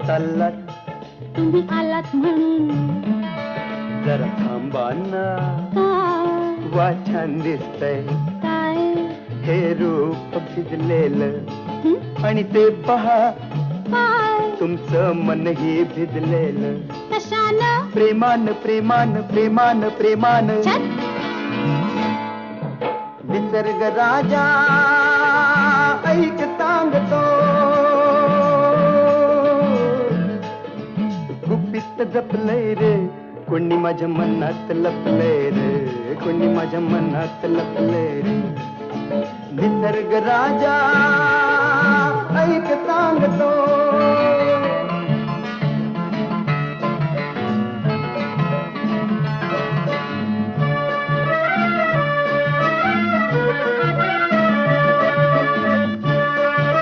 चाललात तुम्ही आलात म्हणून. जरा थांबा ना. काय वा छान दिसतंय काय हे रूप भिजलेलं. हं? आणि ते पहा काय तुमचं मनही भिजलेलं. कशानं? प्रेमान प्रेमान प्रेमान प्रेमान. छत निसर्ग राजा ऐक सांगतो. गुपित जपलंय रे कोणी माझ्या मनात लपलंय रे. कोणी माझ्या मनात लपलंय रे. निसर्ग राजा